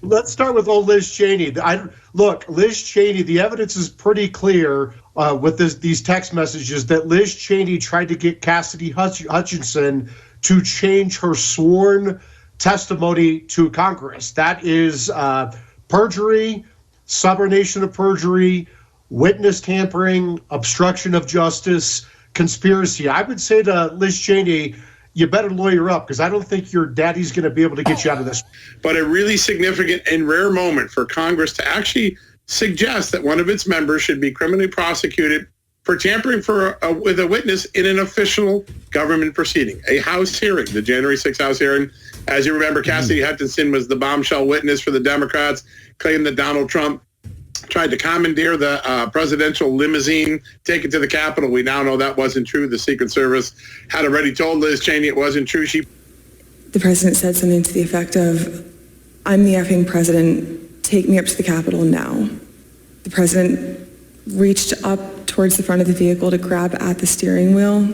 Let's start with old Liz Cheney. Look, Liz Cheney, the evidence is pretty clear with these text messages that Liz Cheney tried to get Cassidy Hutchinson to change her sworn testimony to Congress. That is perjury, subornation of perjury, witness tampering, obstruction of justice, conspiracy. I would say to Liz Cheney, you better lawyer up, because I don't think your daddy's going to be able to get you out of this. But a really significant and rare moment for Congress to actually suggest that one of its members should be criminally prosecuted for tampering with a witness in an official government proceeding, a House hearing, the January 6th House hearing. As you remember, Cassidy Hutchinson was the bombshell witness for the Democrats, claimed that Donald Trump tried to commandeer the presidential limousine, take it to the Capitol. We now know that wasn't true. The Secret Service had already told Liz Cheney it wasn't true. The president said something to the effect of, "I'm the effing president, take me up to the Capitol now." The president reached up towards the front of the vehicle to grab at the steering wheel.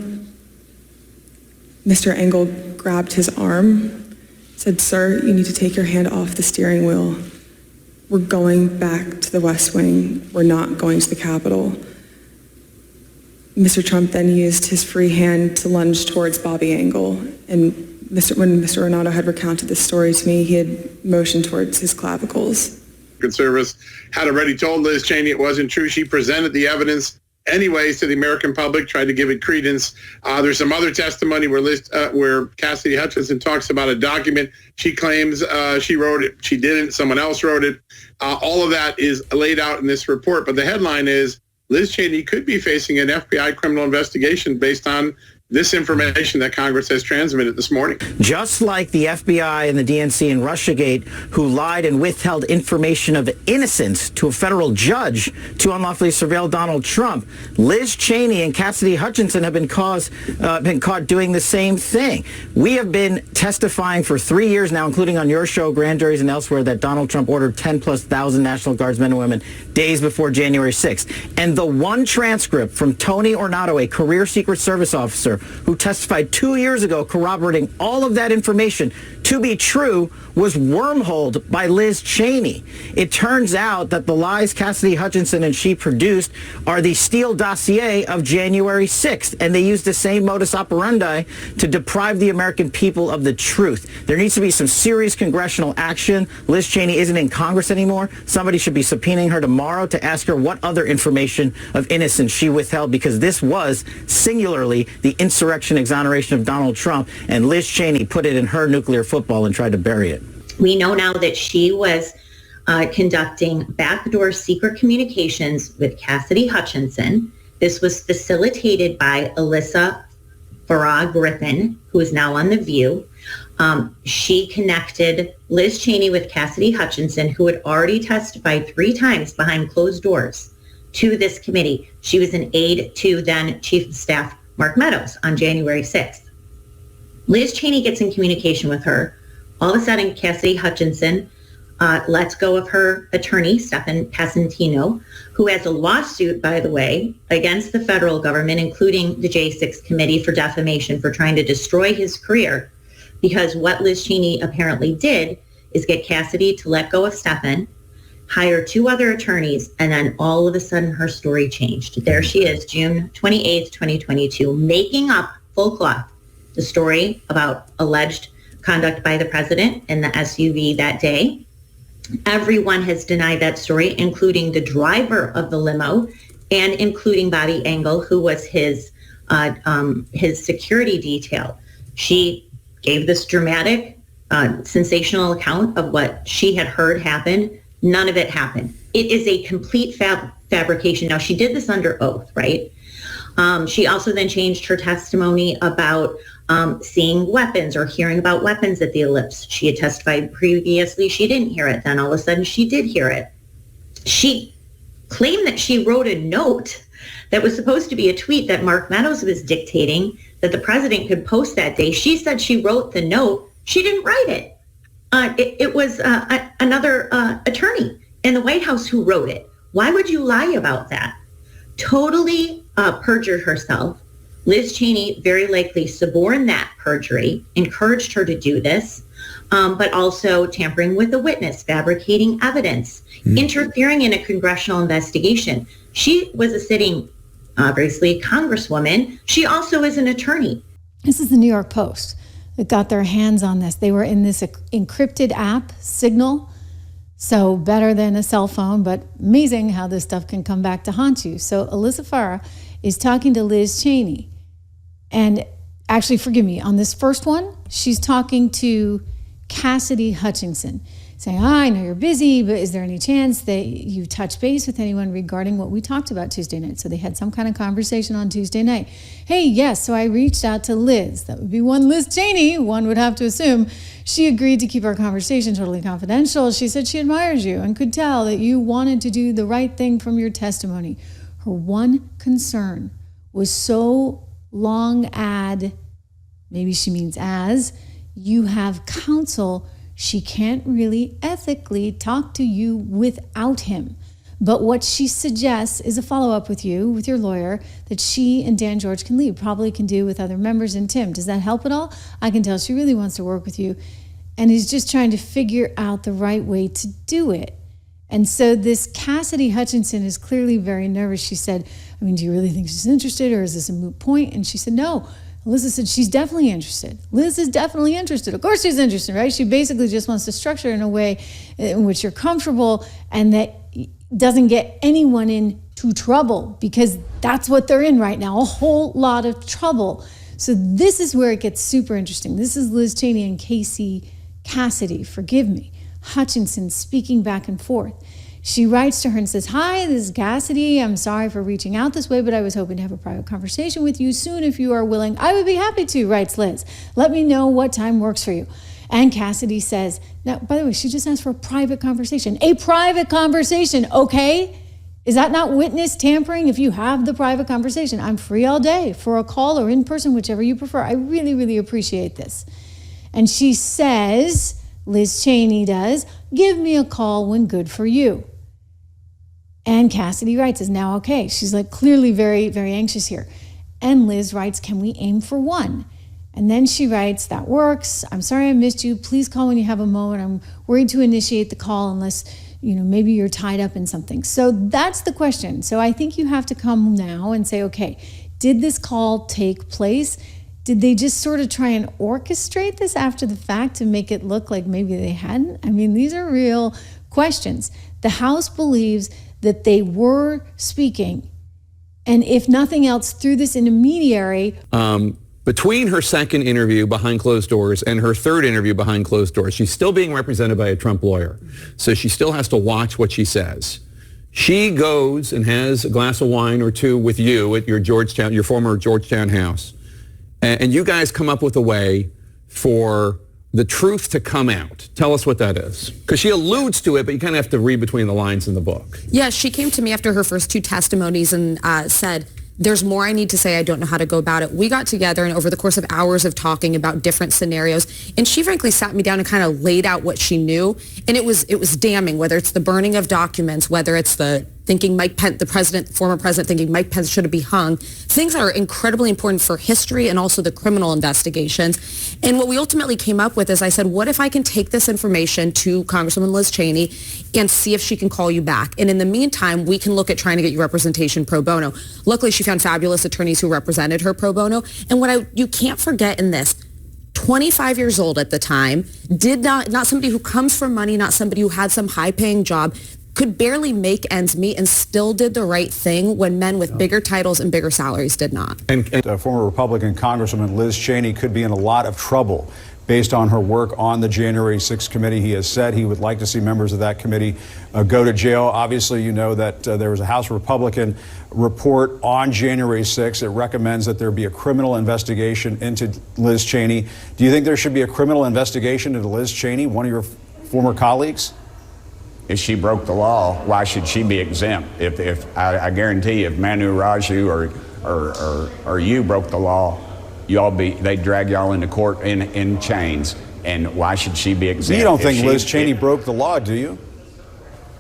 Mr. Engel grabbed his arm, said, "Sir, you need to take your hand off the steering wheel. We're going back to the West Wing. We're not going to the Capitol." Mr. Trump then used his free hand to lunge towards Bobby Engel. And when Mr. Renato had recounted this story to me, he had motioned towards his clavicles. Service had already told Liz Cheney it wasn't true. She presented the evidence anyways to the American public, tried to give it credence. There's some other testimony where Cassidy Hutchinson talks about a document she claims she wrote it. She didn't. Someone else wrote it. All of that is laid out in this report. But the headline is Liz Cheney could be facing an FBI criminal investigation based on this information that Congress has transmitted this morning. Just like the FBI and the DNC in Russiagate, who lied and withheld information of innocence to a federal judge to unlawfully surveil Donald Trump, Liz Cheney and Cassidy Hutchinson have been caught doing the same thing. We have been testifying for 3 years now, including on your show, Grand Juries and elsewhere, that Donald Trump ordered 10,000+ National Guardsmen and women days before January 6th. And the one transcript from Tony Ornato, a career Secret Service officer, who testified 2 years ago corroborating all of that information to be true, was wormholed by Liz Cheney. It turns out that the lies Cassidy Hutchinson and she produced are the Steele dossier of January 6th, and they used the same modus operandi to deprive the American people of the truth. There needs to be some serious congressional action. Liz Cheney isn't in Congress anymore. Somebody should be subpoenaing her tomorrow to ask her what other information of innocence she withheld, because this was singularly the insurrection exoneration of Donald Trump, and Liz Cheney put it in her nuclear football and tried to bury it. We know now that she was conducting backdoor secret communications with Cassidy Hutchinson. This was facilitated by Alyssa Farah Griffin, who is now on The View. She connected Liz Cheney with Cassidy Hutchinson, who had already testified 3 times behind closed doors to this committee. She was an aide to then Chief of Staff Mark Meadows on January 6th. Liz Cheney gets in communication with her. All of a sudden, Cassidy Hutchinson lets go of her attorney, Stephan Passantino, who has a lawsuit, by the way, against the federal government, including the J6 Committee for defamation, for trying to destroy his career. Because what Liz Cheney apparently did is get Cassidy to let go of Stephan, hire 2 other attorneys, and then all of a sudden her story changed. There she is, June 28th, 2022, making up full cloth the story about alleged conduct by the president in the SUV that day. Everyone has denied that story, including the driver of the limo and including Bobby Engel, who was his security detail. She gave this dramatic, sensational account of what she had heard happen. None of it happened. It is a complete fabrication. Now, she did this under oath, right? She also then changed her testimony about seeing weapons or hearing about weapons at the Ellipse. She had testified previously she didn't hear it. Then all of a sudden she did hear it. She claimed that she wrote a note that was supposed to be a tweet that Mark Meadows was dictating that the president could post that day. She said she wrote the note. She didn't write it. It was another attorney in the White House who wrote it. Why would you lie about that? Totally perjured herself, Liz Cheney very likely suborned that perjury, encouraged her to do this, but also tampering with a witness, fabricating evidence, interfering in a congressional investigation. She was a sitting, obviously, congresswoman. She also is an attorney. This is the New York Post that got their hands on this. They were in this encrypted app, Signal. So better than a cell phone, but amazing how this stuff can come back to haunt you. So Alyssa Farah is talking to Liz Cheney. And actually, forgive me, on this first one, she's talking to Cassidy Hutchinson, saying, I know you're busy, but is there any chance that you touch base with anyone regarding what we talked about Tuesday night? So they had some kind of conversation on Tuesday night. Hey, yes, so I reached out to Liz. That would be one Liz Cheney, one would have to assume. She agreed to keep our conversation totally confidential. She said she admires you and could tell that you wanted to do the right thing from your testimony. Her one concern was so long maybe she means as, you have counsel, she can't really ethically talk to you without him. But what she suggests is a follow-up with you, with your lawyer, that she and Dan George can lead, probably can do with other members and Tim. Does that help at all? I can tell she really wants to work with you and is just trying to figure out the right way to do it. And so this Cassidy Hutchinson is clearly very nervous. She said, I mean, do you really think she's interested, or is this a moot point? And she said, no. Alyssa said, she's definitely interested. Liz is definitely interested. Of course she's interested, right? She basically just wants to structure it in a way in which you're comfortable and that doesn't get anyone into trouble, because that's what they're in right now, a whole lot of trouble. So this is where it gets super interesting. This is Liz Cheney and Cassidy, Hutchinson speaking back and forth. She writes to her and says, hi, this is Cassidy. I'm sorry for reaching out this way, but I was hoping to have a private conversation with you soon if you are willing. I would be happy to, writes Liz. Let me know what time works for you. And Cassidy says, now, by the way, she just asked for a private conversation. A private conversation, okay? Is that not witness tampering? If you have the private conversation, I'm free all day for a call or in person, whichever you prefer. I really, really appreciate this. And she says, Liz Cheney does, give me a call when good for you. And Cassidy writes, is now okay. She's like clearly very, very anxious here. And Liz writes, can we aim for 1? And then she writes, that works. I'm sorry I missed you. Please call when you have a moment. I'm worried to initiate the call unless, maybe you're tied up in something. So that's the question. So I think you have to come now and say, okay, did this call take place? Did they just sort of try and orchestrate this after the fact to make it look like maybe they hadn't? I mean, these are real questions. The House believes that they were speaking, and if nothing else, through this intermediary. Between her second interview behind closed doors and her third interview behind closed doors, she's still being represented by a Trump lawyer. So she still has to watch what she says. She goes and has a glass of wine or two with you at your former Georgetown house. And you guys come up with a way for the truth to come out. Tell us what that is. Because she alludes to it, but you kind of have to read between the lines in the book. Yeah, she came to me after her first 2 testimonies and said, there's more I need to say. I don't know how to go about it. We got together, and over the course of hours of talking about different scenarios, and she frankly sat me down and kind of laid out what she knew. And it was damning, whether it's the burning of documents, whether it's the thinking Mike Pence, the former president thinking Mike Pence should be hung, things that are incredibly important for history and also the criminal investigations. And what we ultimately came up with is I said, what if I can take this information to Congresswoman Liz Cheney and see if she can call you back? And in the meantime, we can look at trying to get you representation pro bono. Luckily, she found fabulous attorneys who represented her pro bono. And you can't forget in this, 25 years old at the time, not somebody who comes from money, not somebody who had some high-paying job, could barely make ends meet and still did the right thing when men with bigger titles and bigger salaries did not. And former Republican Congresswoman Liz Cheney could be in a lot of trouble based on her work on the January 6th committee. He has said he would like to see members of that committee go to jail. Obviously, you know that there was a House Republican report on January 6th. It recommends that there be a criminal investigation into Liz Cheney. Do you think there should be a criminal investigation into Liz Cheney, one of your former colleagues? If she broke the law, why should she be exempt? If I guarantee you, if Manu Raju or you broke the law, they'd drag y'all into court in chains. And why should she be exempt? You don't think Liz Cheney broke the law, do you?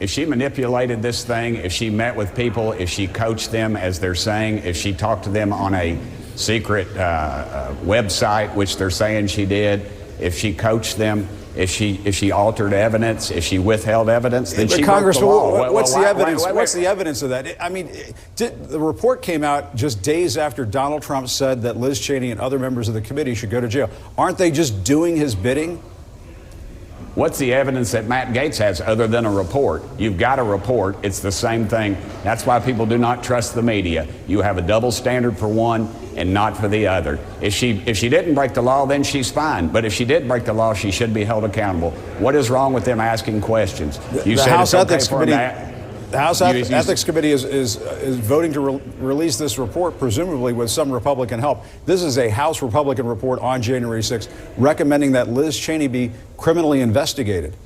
If she manipulated this thing, if she met with people, if she coached them, as they're saying, if she talked to them on a secret website, which they're saying she did, if she coached them, if she altered evidence, if she withheld evidence, then she broke the law. What's the evidence? What's the evidence of that? I mean, the report came out just days after Donald Trump said that Liz Cheney and other members of the committee should go to jail. Aren't they just doing his bidding? What's the evidence that Matt Gaetz has other than a report? You've got a report. It's the same thing. That's why people do not trust the media. You have a double standard for one and not for the other. If she didn't break the law, then she's fine. But if she did break the law, she should be held accountable. What is wrong with them asking questions? The House Ethics Committee. The House Ethics Committee is voting to release this report, presumably with some Republican help. This is a House Republican report on January 6th recommending that Liz Cheney be criminally investigated.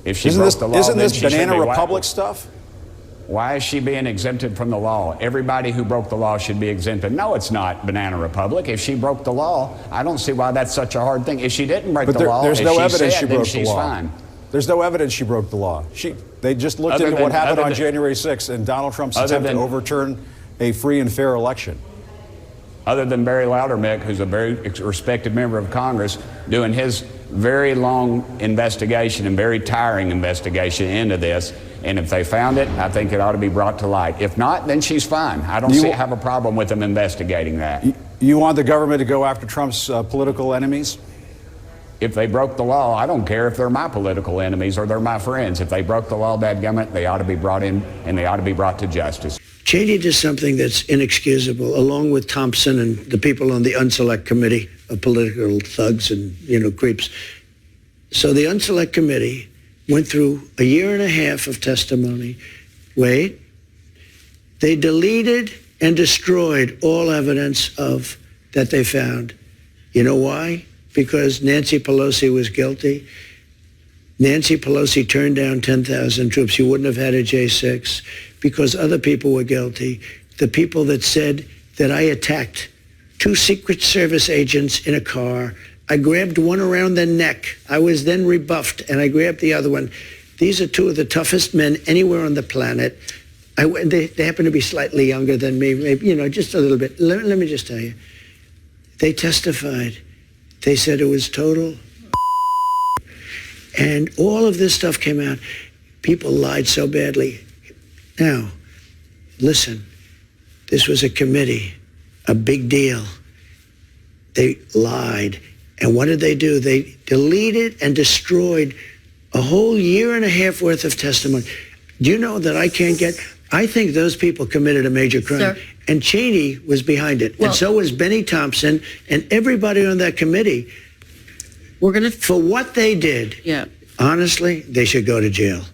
If she broke the law, isn't this Banana Republic stuff? Why is she being exempted from the law? Everybody who broke the law should be exempted. No, it's not Banana Republic. If she broke the law, I don't see why that's such a hard thing. If she didn't break the law, there's no evidence she broke the law. Fine. There's no evidence she broke the law. They just looked into what happened on January 6th and Donald Trump's attempt to overturn a free and fair election. Other than Barry Loudermilk, who's a very respected member of Congress, doing his very long investigation and very tiring investigation into this. And if they found it, I think it ought to be brought to light. If not, then she's fine. I don't have a problem with them investigating that. You want the government to go after Trump's political enemies? If they broke the law, I don't care if they're my political enemies or they're my friends. If they broke the law, dadgummit, they ought to be brought in and they ought to be brought to justice. Cheney did something that's inexcusable, along with Thompson and the people on the Unselect Committee of political thugs and, creeps. So the Unselect Committee went through a year and a half of testimony. Wait. They deleted and destroyed all evidence of that they found. You know why? Because Nancy Pelosi was guilty. Nancy Pelosi turned down 10,000 troops. You wouldn't have had a J6 because other people were guilty. The people that said that I attacked 2 Secret Service agents in a car. I grabbed one around the neck. I was then rebuffed, and I grabbed the other one. These are 2 of the toughest men anywhere on the planet. They happen to be slightly younger than me, maybe, just a little bit. Let me just tell you. They testified. They said it was total. And all of this stuff came out. People lied so badly. Now, listen, this was a committee, a big deal. They lied. And what did they do? They deleted and destroyed a whole year and a half worth of testimony. Do you know that I think those people committed a major crime. Sir. And Cheney was behind it. Well, and so was Benny Thompson and everybody on that committee. For what they did, honestly, they should go to jail.